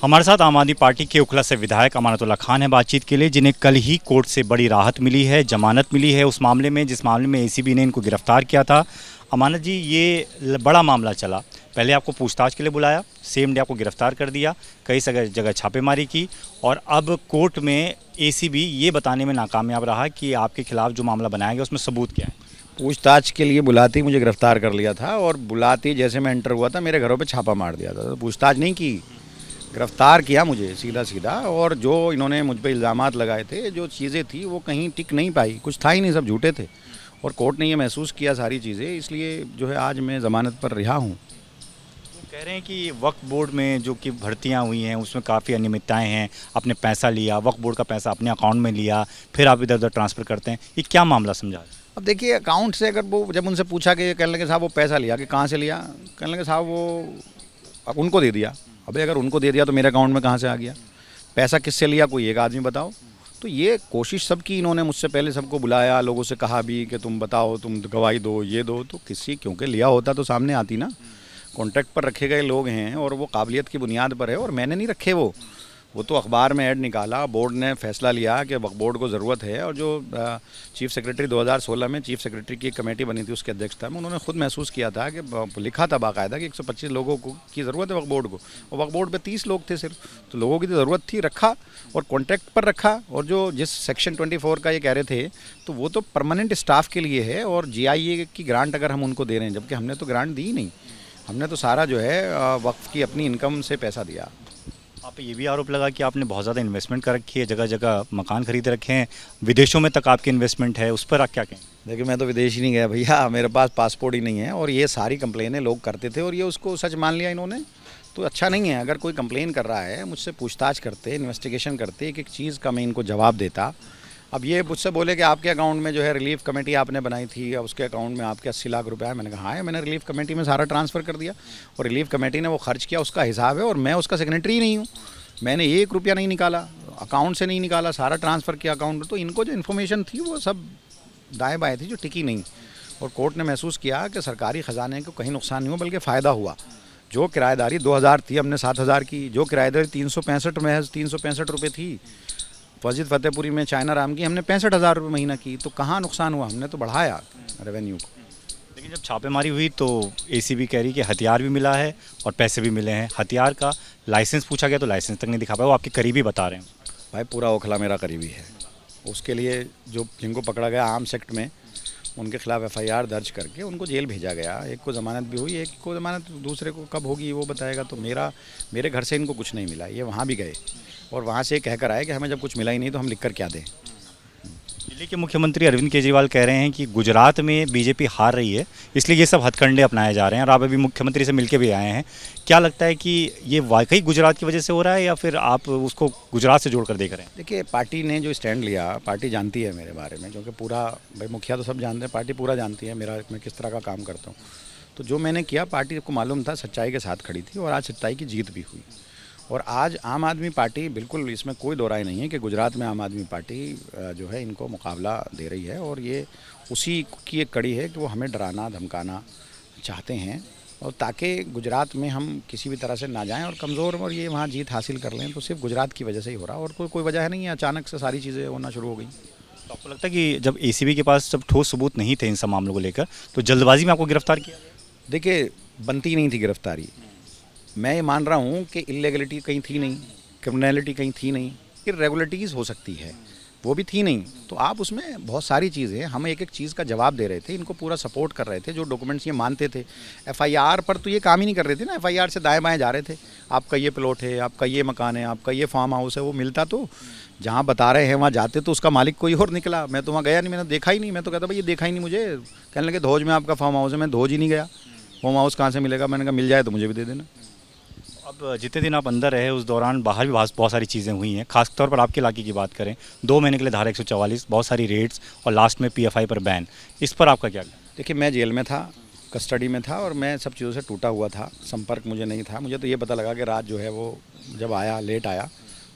हमारे साथ आम आदमी पार्टी के ओखला से विधायक अमानतुल्लाह खान है बातचीत के लिए, जिन्हें कल ही कोर्ट से बड़ी राहत मिली है, जमानत मिली है उस मामले में जिस मामले में एसीबी ने इनको गिरफ्तार किया था। अमानत जी, ये बड़ा मामला चला, पहले आपको पूछताछ के लिए बुलाया, सेम डे आपको गिरफ्तार कर दिया, कई जगह छापेमारी की और अब कोर्ट में एसीबी ये बताने में नाकामयाब रहा कि आपके खिलाफ जो मामला बनाया गया उसमें सबूत क्या है। पूछताछ के लिए बुलाते ही मुझे गिरफ्तार कर लिया था और बुलाते ही जैसे मैं एंटर हुआ था मेरे घरों पे छापा मार दिया था। तो पूछताछ नहीं की, गिरफ्तार किया मुझे सीधा सीधा। और जो इन्होंने मुझ पे इल्ज़ामात लगाए थे, जो चीज़ें थी वो कहीं टिक नहीं पाई, कुछ था ही नहीं, सब झूठे थे। और कोर्ट ने ये महसूस किया सारी चीज़ें, इसलिए जो है आज मैं ज़मानत पर रिहा हूँ। कह रहे हैं कि वक्फ बोर्ड में जो कि भर्तियां हुई हैं उसमें काफ़ी अनियमितताएं हैं, आपने पैसा लिया, वक्फ बोर्ड का पैसा अपने अकाउंट में लिया, फिर आप इधर उधर ट्रांसफ़र करते हैं, ये क्या मामला समझा? अब देखिए, अकाउंट से अगर वो जब उनसे पूछा कि कहने लगे साहब वो पैसा लिया कि कहाँ से लिया, कहने लगे साहब वो अब उनको दे दिया। अबे अगर उनको दे दिया तो मेरे अकाउंट में कहाँ से आ गया? पैसा किससे लिया, कोई एक आदमी बताओ। तो ये कोशिश सब की इन्होंने, मुझसे पहले सबको बुलाया, लोगों से कहा भी कि तुम बताओ, तुम गवाही दो, ये दो। तो किसी क्योंकि लिया होता तो सामने आती ना। कॉन्ट्रैक्ट पर रखे गए लोग हैं और वो काबिलियत की बुनियाद पर है, और मैंने नहीं रखे वो तो अखबार में ऐड निकाला, बोर्ड ने फैसला लिया कि वक्फ बोर्ड को ज़रूरत है। और जो चीफ़ सेक्रेटरी 2016 में चीफ़ सेक्रेटरी की एक कमेटी बनी थी, उसकी अध्यक्षता में उन्होंने खुद महसूस किया था कि लिखा था बाकायदा कि 125 लोगों को की ज़रूरत है वक्फ बोर्ड को, और वक्फ बोर्ड पे 30 लोग थे सिर्फ। तो लोगों की तो ज़रूरत थी, रखा और कॉन्ट्रैक्ट पर रखा। और जो जिस सेक्शन 24 का ये कह रहे थे, तो वो तो परमानेंट स्टाफ के लिए है, और GIA की ग्रांट अगर हम उनको दे रहे हैं, जबकि हमने तो ग्रांट दी नहीं, हमने तो सारा जो है वक्फ की अपनी इनकम से पैसा दिया। आप पे ये भी आरोप लगा कि आपने बहुत ज़्यादा इन्वेस्टमेंट कर रखी है, जगह जगह मकान खरीद रखे हैं, विदेशों में तक आपकी इन्वेस्टमेंट है, उस पर आप क्या कहें? देखिए, मैं तो विदेश ही नहीं गया भैया, मेरे पास पासपोर्ट ही नहीं है। और ये सारी कंप्लेनें लोग करते थे और ये उसको सच मान लिया इन्होंने, तो अच्छा नहीं है। अगर कोई कंप्लेन कर रहा है, मुझसे पूछताछ करते, इन्वेस्टिगेशन करते, एक एक चीज़ का मैं इनको जवाब देता। अब ये मुझसे बोले कि आपके अकाउंट में जो है रिलीफ कमेटी आपने बनाई थी, और उसके अकाउंट में आपके 80 लाख रुपए है। मैंने कहा हाँ है, मैंने रिलीफ कमेटी में सारा ट्रांसफ़र कर दिया, और रिलीफ कमेटी ने वो खर्च किया, उसका हिसाब है, और मैं उसका सेक्रेटरी नहीं हूँ। मैंने 1 रुपया नहीं निकाला, अकाउंट से नहीं निकाला, सारा ट्रांसफ़र किया अकाउंट में। तो इनको जो इन्फॉर्मेशन थी वो सब दाएँ बाएँ थी, जो टिकी नहीं। और कोर्ट ने महसूस किया कि सरकारी ख़जाने को कहीं नुकसान नहीं हुआ, बल्कि फ़ायदा हुआ। जो किराएदारी 2000 थी, हमने 7000 की। जो किराएदारी 365 महज 365 रुपये थी मस्जिद फतेहपुरी में चाइना राम की, हमने 65,000 रुपये महीना की। तो कहाँ नुकसान हुआ? हमने तो बढ़ाया रेवेन्यू को। लेकिन जब छापेमारी हुई तो एसीबी कह रही कि हथियार भी मिला है और पैसे भी मिले हैं। हथियार का लाइसेंस पूछा गया तो लाइसेंस तक नहीं दिखा पाया, वो आपके करीबी बता रहे हैं। भाई पूरा ओखला मेरा करीबी है, उसके लिए जो जिनको पकड़ा गया आर्म्स एक्ट में, उनके खिलाफ FIR दर्ज करके उनको जेल भेजा गया। एक को ज़मानत भी हुई, एक को ज़मानत दूसरे को कब होगी वो बताएगा। तो मेरे घर से इनको कुछ नहीं मिला, ये वहाँ भी गए और वहाँ से कह कर आए कि हमें जब कुछ मिला ही नहीं तो हम लिख कर क्या दें। दिल्ली के मुख्यमंत्री अरविंद केजरीवाल कह रहे हैं कि गुजरात में बीजेपी हार रही है, इसलिए ये सब हथकंडे अपनाए जा रहे हैं, और आप अभी मुख्यमंत्री से मिलके भी आए हैं। क्या लगता है कि ये वाकई गुजरात की वजह से हो रहा है, या फिर आप उसको गुजरात से जोड़कर देख रहे हैं? देखिए, पार्टी ने जो स्टैंड लिया, पार्टी जानती है मेरे बारे में, क्योंकि पूरा भाई मुखिया तो सब जानते हैं, पार्टी पूरा जानती है मैं किस तरह का काम करता हूँ। तो जो मैंने किया, पार्टी को मालूम था, सच्चाई के साथ खड़ी थी, और आज सच्चाई की जीत भी हुई। और आज आम आदमी पार्टी, बिल्कुल इसमें कोई दो राय नहीं है कि गुजरात में आम आदमी पार्टी जो है इनको मुकाबला दे रही है, और ये उसी की एक कड़ी है कि वो हमें डराना धमकाना चाहते हैं, और ताकि गुजरात में हम किसी भी तरह से ना जाएं और कमज़ोर और ये वहाँ जीत हासिल कर लें। तो सिर्फ गुजरात की वजह से ही हो रहा, और कोई वजह नहीं है, अचानक से सारी चीज़ें होना शुरू हो गई। तो आपको लगता है कि जब एसीबी के पास जब ठोस सबूत नहीं थे इन सब मामलों को लेकर, तो जल्दबाजी में आपको गिरफ्तार किया गया? देखिए, बनती नहीं थी गिरफ्तारी। मैं ये मान रहा हूँ कि इलीगलिटी कहीं थी नहीं, क्रिमिनलिटी कहीं थी नहीं, इरेगुलरिटीज़ हो सकती है, वो भी थी नहीं। तो आप उसमें बहुत सारी चीज़ें, हम एक एक चीज़ का जवाब दे रहे थे, इनको पूरा सपोर्ट कर रहे थे, जो डॉक्यूमेंट्स ये मानते थे। FIR पर तो ये काम ही नहीं कर रहे थे ना, FIR से दाएँ बाएँ जा रहे थे। आपका ये प्लॉट है, आपका ये मकान है, आपका ये फार्म हाउस है, वो मिलता तो जहाँ बता रहे हैं वहाँ जाते तो उसका मालिक कोई और निकला। मैं तो वहाँ गया नहीं, मैंने देखा ही नहीं। मैं तो कहता भाई ये देखा ही नहीं मुझे। कहने लगे धोज में आपका फार्म हाउस है, मैं धोज ही नहीं गया। फार्म हाउस कहाँ से मिलेगा? मैंने कहा मिल जाए तो मुझे भी दे देना। अब जितने दिन आप अंदर रहे उस दौरान बाहर भी बहुत सारी चीज़ें हुई हैं, खासतौर पर आपके इलाके की बात करें, 2 महीने के लिए धारा 144, बहुत सारी रेड्स और लास्ट में PFI पर बैन। इस पर आपका क्या? देखिए, मैं जेल में था, कस्टडी में था, और मैं सब चीज़ों से टूटा हुआ था, संपर्क मुझे नहीं था। मुझे तो ये पता लगा कि रात जो है वो जब आया, लेट आया,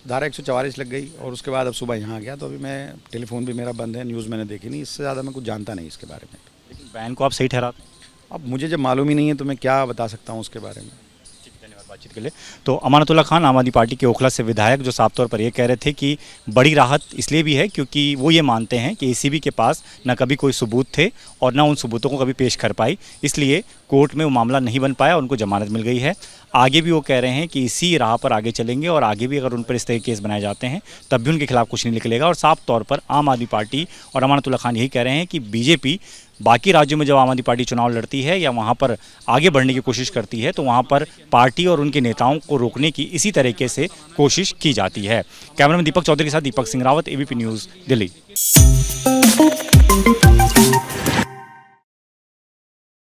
धारा 144 लग गई, और उसके बाद अब सुबह यहाँ आ गया। तो अभी मैं, टेलीफोन भी मेरा बंद है, न्यूज़ मैंने देखी नहीं, इससे ज़्यादा मैं कुछ जानता नहीं इसके बारे में। लेकिन बैन को आप सही ठहराते हैं? अब मुझे जब मालूम ही नहीं है तो मैं क्या बता सकता हूँ उसके बारे में। ठीक, धन्यवाद। बातचीत के लिए। तो अमानतुल्लाह खान आम आदमी पार्टी के ओखला से विधायक, जो साफ तौर पर ये कह रहे थे कि बड़ी राहत इसलिए भी है क्योंकि वो ये मानते हैं कि एसीबी के पास न कभी कोई सबूत थे और न उन सबूतों को कभी पेश कर पाई, इसलिए कोर्ट में वो मामला नहीं बन पाया, उनको जमानत मिल गई है। आगे भी वो कह रहे हैं कि इसी राह पर आगे चलेंगे और आगे भी अगर उन पर इस तरह के केस बनाए जाते हैं तब भी उनके खिलाफ कुछ नहीं निकलेगा। और साफ तौर पर आम आदमी पार्टी और अमानतुल्लाह खान यही कह रहे हैं कि बीजेपी बाकी राज्यों में जब आम आदमी पार्टी चुनाव लड़ती है या वहाँ पर आगे बढ़ने की कोशिश करती है तो वहाँ पर पार्टी और उनके नेताओं को रोकने की इसी तरीके से कोशिश की जाती है। कैमरामैन दीपक चौधरी के साथ दीपक सिंह रावत, एबीपी न्यूज़, दिल्ली।